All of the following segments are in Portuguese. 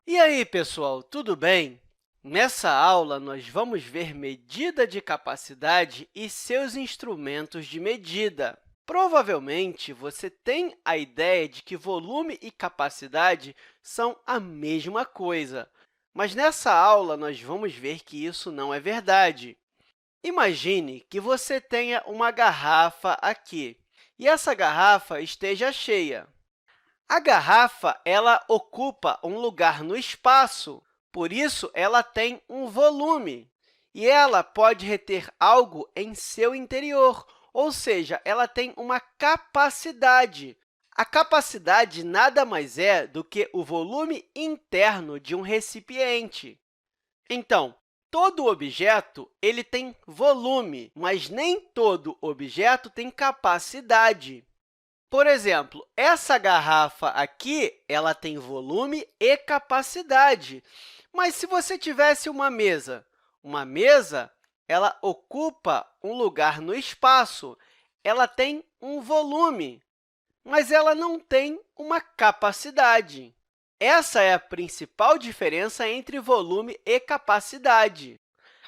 E aí, pessoal, tudo bem? Nessa aula, nós vamos ver medida de capacidade e seus instrumentos de medida. Provavelmente, você tem a ideia de que volume e capacidade são a mesma coisa, mas nessa aula, nós vamos ver que isso não é verdade. Imagine que você tenha uma garrafa aqui e essa garrafa esteja cheia. A garrafa ela ocupa um lugar no espaço, por isso ela tem um volume, e ela pode reter algo em seu interior, ou seja, ela tem uma capacidade. A capacidade nada mais é do que o volume interno de um recipiente. Então, todo objeto ele tem volume, mas nem todo objeto tem capacidade. Por exemplo, essa garrafa aqui, ela tem volume e capacidade. Mas se você tivesse uma mesa, ela ocupa um lugar no espaço, ela tem um volume, mas ela não tem uma capacidade. Essa é a principal diferença entre volume e capacidade.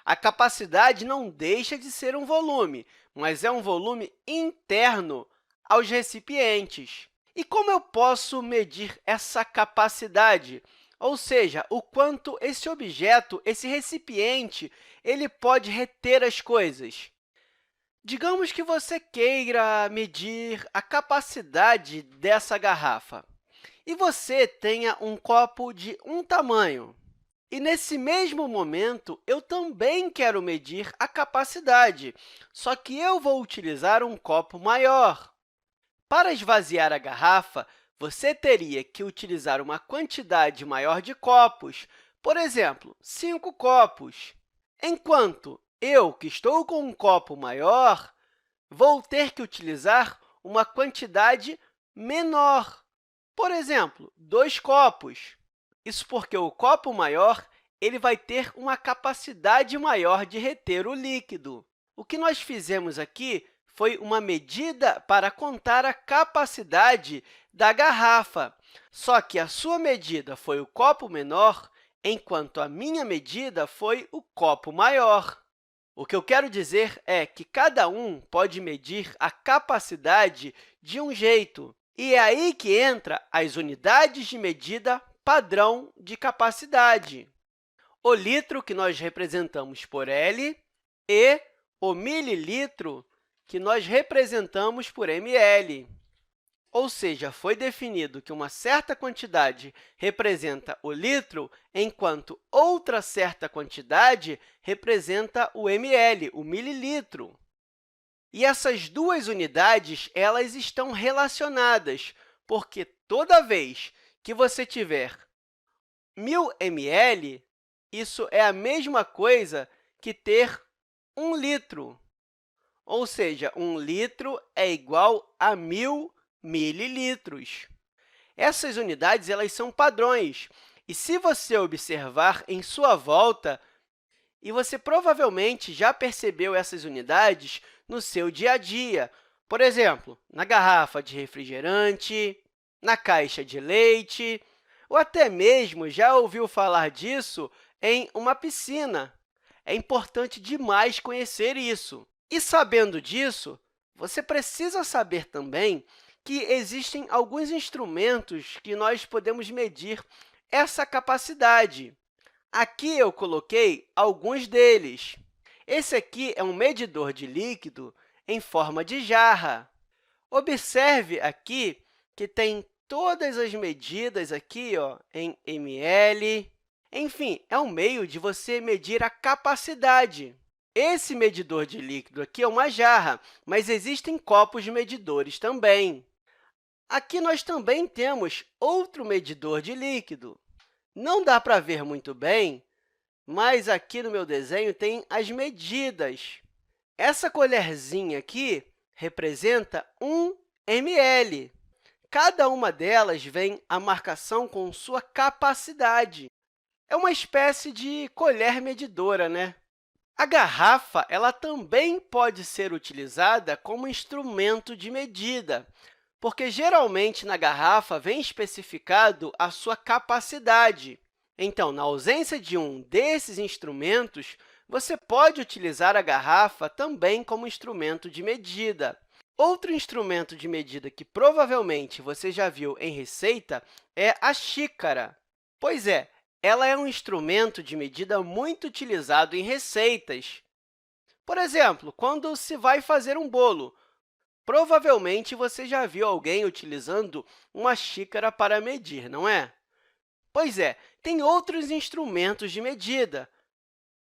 A capacidade não deixa de ser um volume, mas é um volume interno aos recipientes. E como eu posso medir essa capacidade? Ou seja, o quanto esse objeto, esse recipiente, ele pode reter as coisas. Digamos que você queira medir a capacidade dessa garrafa e você tenha um copo de um tamanho. E, nesse mesmo momento, eu também quero medir a capacidade, só que eu vou utilizar um copo maior. Para esvaziar a garrafa, você teria que utilizar uma quantidade maior de copos, por exemplo, 5 copos, enquanto eu, que estou com um copo maior, vou ter que utilizar uma quantidade menor, por exemplo, 2 copos. Isso porque o copo maior ele vai ter uma capacidade maior de reter o líquido. O que nós fizemos aqui foi uma medida para contar a capacidade da garrafa, só que a sua medida foi o copo menor, enquanto a minha medida foi o copo maior. O que eu quero dizer é que cada um pode medir a capacidade de um jeito, e é aí que entra as unidades de medida padrão de capacidade. O litro, que nós representamos por L, e o mililitro, que nós representamos por ml. Ou seja, foi definido que uma certa quantidade representa o litro, enquanto outra certa quantidade representa o ml, o mililitro. E essas duas unidades elas estão relacionadas, porque toda vez que você tiver 1.000 ml, isso é a mesma coisa que ter 1 litro, ou seja, 1 litro é igual a 1.000 mililitros. Essas unidades elas são padrões, e se você observar em sua volta, e você provavelmente já percebeu essas unidades no seu dia a dia, por exemplo, na garrafa de refrigerante, na caixa de leite, ou até mesmo já ouviu falar disso em uma piscina. É importante demais conhecer isso. E, sabendo disso, você precisa saber também que existem alguns instrumentos que nós podemos medir essa capacidade. Aqui eu coloquei alguns deles. Esse aqui é um medidor de líquido em forma de jarra. Observe aqui que tem todas as medidas aqui, ó, em ml. Enfim, é um meio de você medir a capacidade. Esse medidor de líquido aqui é uma jarra, mas existem copos medidores também. Aqui nós também temos outro medidor de líquido. Não dá para ver muito bem, mas aqui no meu desenho tem as medidas. Essa colherzinha aqui representa 1 ml. Cada uma delas vem a marcação com sua capacidade. É uma espécie de colher medidora, né? A garrafa ela também pode ser utilizada como instrumento de medida, porque, geralmente, na garrafa vem especificado a sua capacidade. Então, na ausência de um desses instrumentos, você pode utilizar a garrafa também como instrumento de medida. Outro instrumento de medida que provavelmente você já viu em receita é a xícara. Pois é, ela é um instrumento de medida muito utilizado em receitas. Por exemplo, quando se vai fazer um bolo, provavelmente você já viu alguém utilizando uma xícara para medir, não é? Pois é, tem outros instrumentos de medida.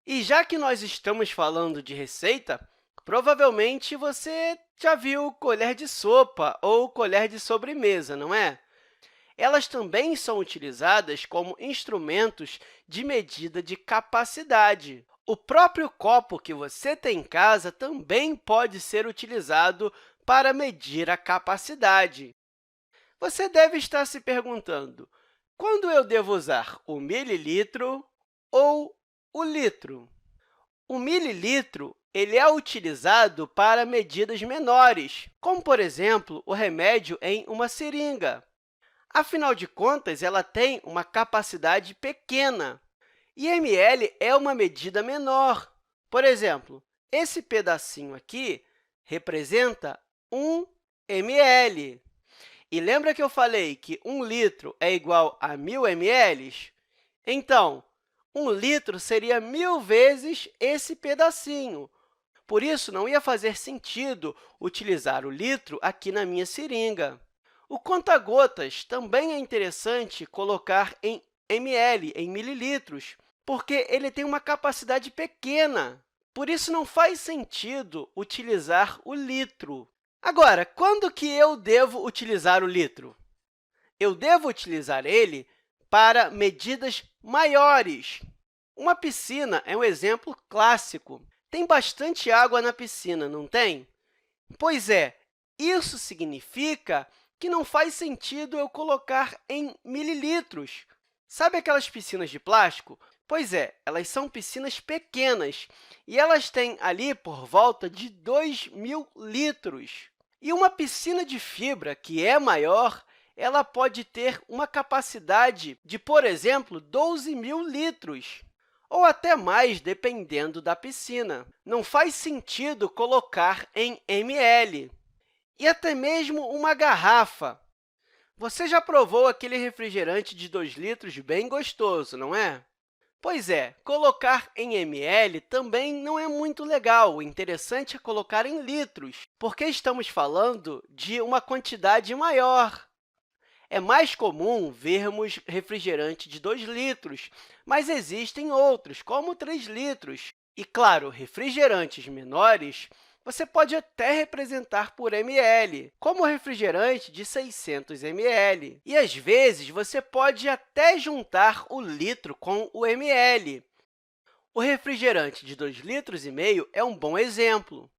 E já que nós estamos falando de receita, provavelmente você já viu colher de sopa ou colher de sobremesa, não é? Elas também são utilizadas como instrumentos de medida de capacidade. O próprio copo que você tem em casa também pode ser utilizado para medir a capacidade. Você deve estar se perguntando, quando eu devo usar o mililitro ou o litro? O mililitro ele é utilizado para medidas menores, como, por exemplo, o remédio em uma seringa. Afinal de contas, ela tem uma capacidade pequena, e ml é uma medida menor. Por exemplo, esse pedacinho aqui representa 1 ml. E lembra que eu falei que 1 litro é igual a 1.000 ml? Então, 1 litro seria 1.000 vezes esse pedacinho. Por isso, não ia fazer sentido utilizar o litro aqui na minha seringa. O conta-gotas também é interessante colocar em ml, em mililitros, porque ele tem uma capacidade pequena. Por isso, não faz sentido utilizar o litro. Agora, quando que eu devo utilizar o litro? Eu devo utilizar ele para medidas maiores. Uma piscina é um exemplo clássico. Tem bastante água na piscina, não tem? Pois é, isso significa que não faz sentido eu colocar em mililitros. Sabe aquelas piscinas de plástico? Pois é, elas são piscinas pequenas e elas têm ali por volta de 2.000 litros. E uma piscina de fibra, que é maior, ela pode ter uma capacidade de, por exemplo, 12.000 litros, ou até mais, dependendo da piscina. Não faz sentido colocar em ml. E até mesmo uma garrafa. Você já provou aquele refrigerante de 2 litros bem gostoso, não é? Pois é, colocar em ml também não é muito legal. O interessante é colocar em litros, porque estamos falando de uma quantidade maior. É mais comum vermos refrigerante de 2 litros, mas existem outros, como 3 litros. E, claro, refrigerantes menores você pode até representar por ml, como o refrigerante de 600 ml. E, às vezes, você pode até juntar o litro com o ml. O refrigerante de 2,5 litros é um bom exemplo.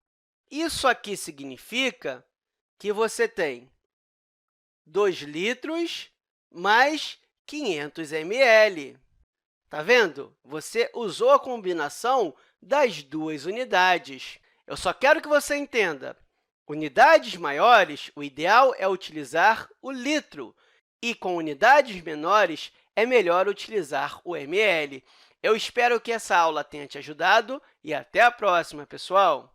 Isso aqui significa que você tem 2 litros mais 500 ml. Está vendo? Você usou a combinação das duas unidades. Eu só quero que você entenda. Unidades maiores, o ideal é utilizar o litro, e com unidades menores, é melhor utilizar o ml. Eu espero que essa aula tenha te ajudado e até a próxima, pessoal!